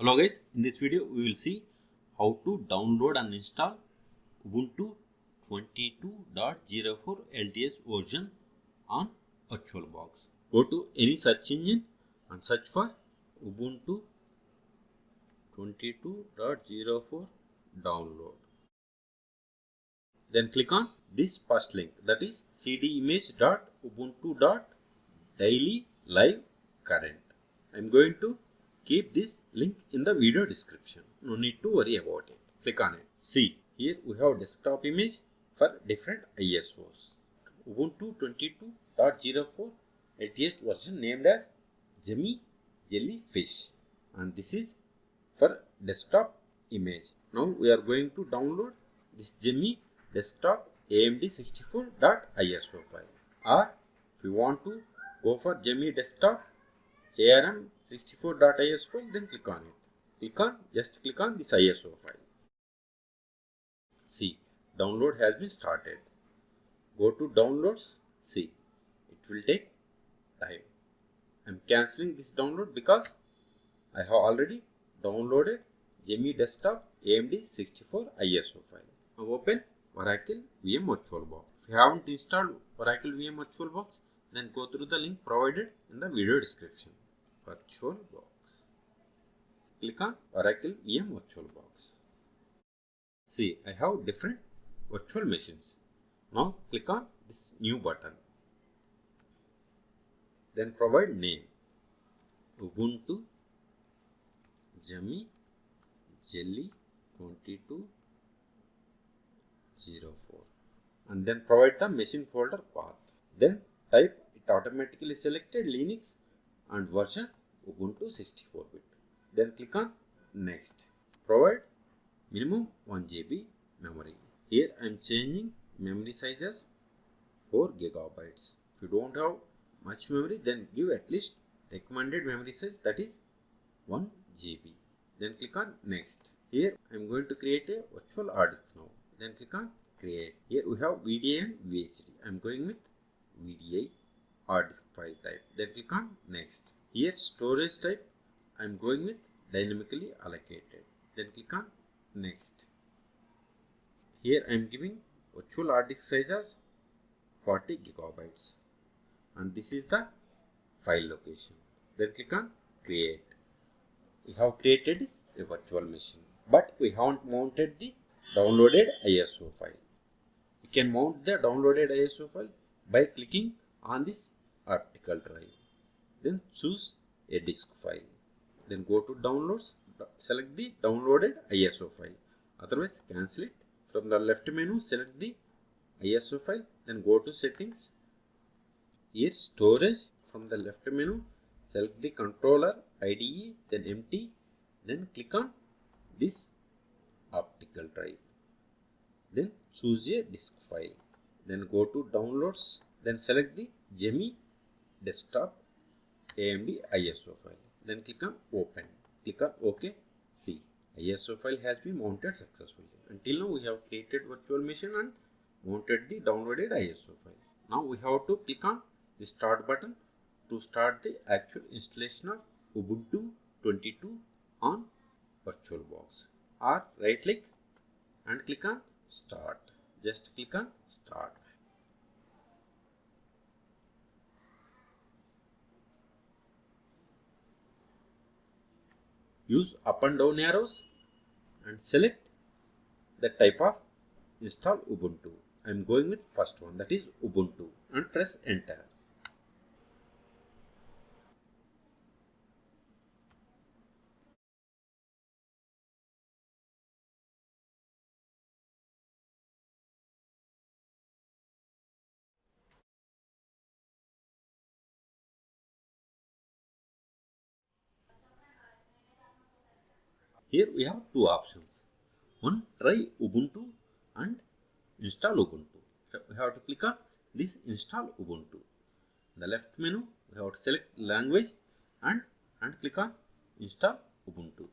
Hello guys, in this video we will see how to download and install Ubuntu 22.04 LTS version on VirtualBox. Go to any search engine and search for Ubuntu 22.04 download. Then click on this first link, that is cdimage.ubuntu.dailyLiveCurrent. I am going to keep this link in the video description. No need to worry about it. Click on it. See, here we have desktop image for different ISOs. Ubuntu 22.04 LTS version named as Jemmy Jellyfish, and this is for desktop image. Now we are going to download this Jemmy desktop amd64.iso file, or if you want to go for Jemmy desktop arm64.iso file, then click on it. Just click on this ISO file. See, download has been started. Go to downloads. See, it will take time. I am cancelling this download because I have already downloaded Jemmy desktop AMD64 ISO file. Now open Oracle VM VirtualBox. If you haven't installed Oracle VM VirtualBox, then go through the link provided in the video description. VirtualBox. Click on Oracle VM VirtualBox. See, I have different virtual machines. Now click on this new button. Then provide name Ubuntu Jemmy Jelly 22.04, and then provide the machine folder path. Then type it automatically selected Linux and version Ubuntu 64-bit. Then click on next. Provide minimum 1 GB memory. Here I am changing memory size as 4 gigabytes. If you don't have much memory, then give at least recommended memory size, that is 1 GB. Then click on next. Here I am going to create a virtual hard disk now. Then click on create. Here we have VDI and VHD. I am going with VDI hard disk file type. Then click on next. Here storage type I am going with dynamically allocated. Then click on next. Here I am giving virtual hard disk size as 40 gigabytes, and this is the file location. Then click on create. We have created a virtual machine, but we haven't mounted the downloaded ISO file. You can mount the downloaded ISO file by clicking on this optical drive. Then choose a disk file. Then go to downloads, select the downloaded ISO file. Otherwise, cancel it. From the left menu, select the ISO file. Then go to settings. Here storage. From the left menu, select the controller IDE, then empty. Then click on this optical drive. Then choose a disk file. Then go to downloads. Then select the Jemmy desktop AMD ISO file. Then click on open. Click on OK. See, ISO file has been mounted successfully. Until now we have created virtual machine and mounted the downloaded ISO file. Now we have to click on the start button to start the actual installation of Ubuntu 22 on VirtualBox, or right click and click on start. Just click on start. Use up and down arrows and select the type of install Ubuntu. I am going with first one, that is Ubuntu, and press enter. Here we have two options. One, try Ubuntu and install Ubuntu. So we have to click on this install Ubuntu. In the left menu, we have to select language and click on install Ubuntu.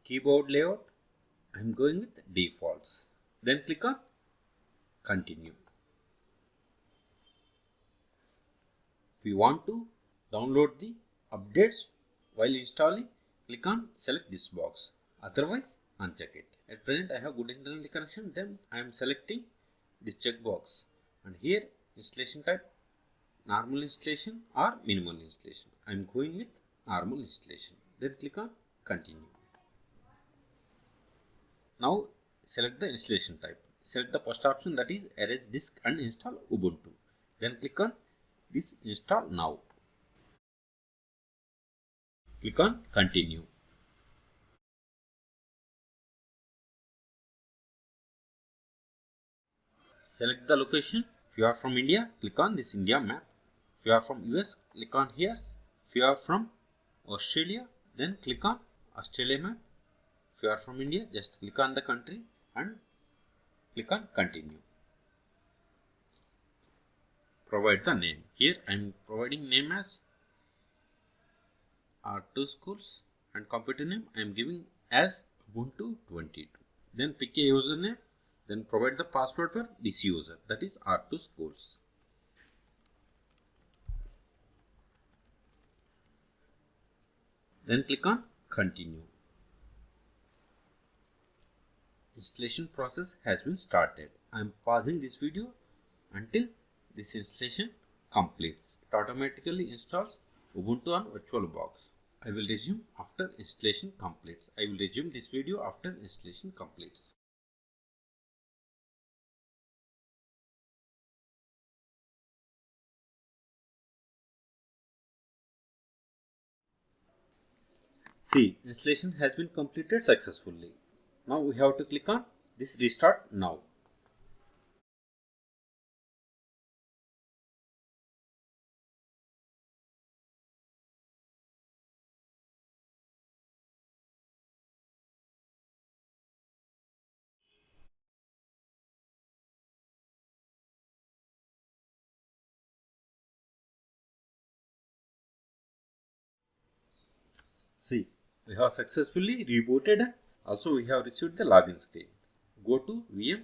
Keyboard layout, I am going with defaults. Then click on continue. If you want to download the updates While installing, click on select this box. Otherwise, uncheck it. At present, I have good internet connection. Then I am selecting this checkbox. And here, installation type, normal installation or minimal installation. I am going with normal installation. Then click on continue. Now select the installation type. Select the first option, that is erase disk and install Ubuntu. Then click on this install now. Click on continue. Select the location. If you are from India, click on this India map. If you are from US, click on here. If you are from Australia, then click on Australia map. If you are from India, just click on the country and click on continue. Provide the name. Here I am providing name as R2 schools and computer name I am giving as Ubuntu 22. Then pick a username. Then provide the password for this user, that is R2 schools. Then click on continue. Installation process has been started. I am pausing this video until this installation completes. It automatically installs Ubuntu on VirtualBox. I will resume after installation completes. I will resume this video after installation completes. See, installation has been completed successfully. Now we have to click on this restart now. See, we have successfully rebooted and also we have received the login screen. Go to VM.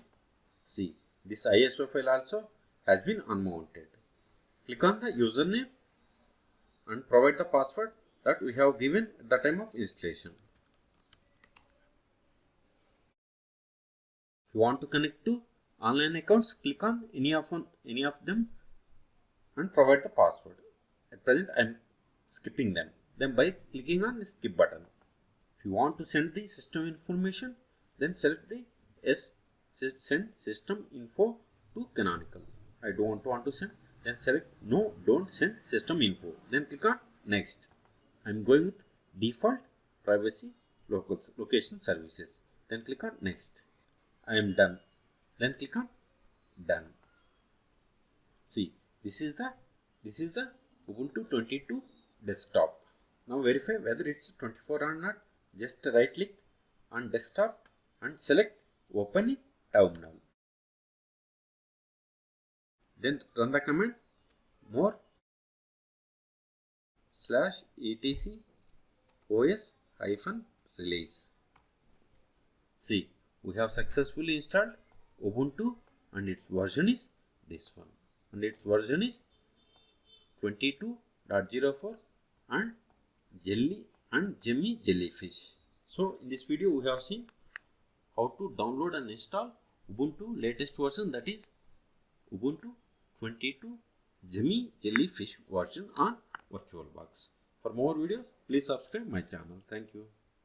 See, this ISO file also has been unmounted. Click on the username and provide the password that we have given at the time of installation. If you want to connect to online accounts, click on any of them and provide the password. At present, I am skipping them. Then by clicking on the skip button. If you want to send the system information, then select the send system info to Canonical. I don't want to send. Then select no, don't send system info. Then click on next. I am going with default privacy location services. Then click on next. I am done. Then click on done. See, this is the Ubuntu 22 desktop. Now verify whether it's 24 or not. Just right click on desktop and select open in terminal. Then run the command more /etc os-release. See, we have successfully installed Ubuntu and its version is this one. And its version is 22.04 and Jelly and Jemmy Jellyfish. So in this video we have seen how to download and install Ubuntu latest version, that is Ubuntu 22 Jemmy Jellyfish version on VirtualBox. For more videos, please subscribe my channel. Thank you.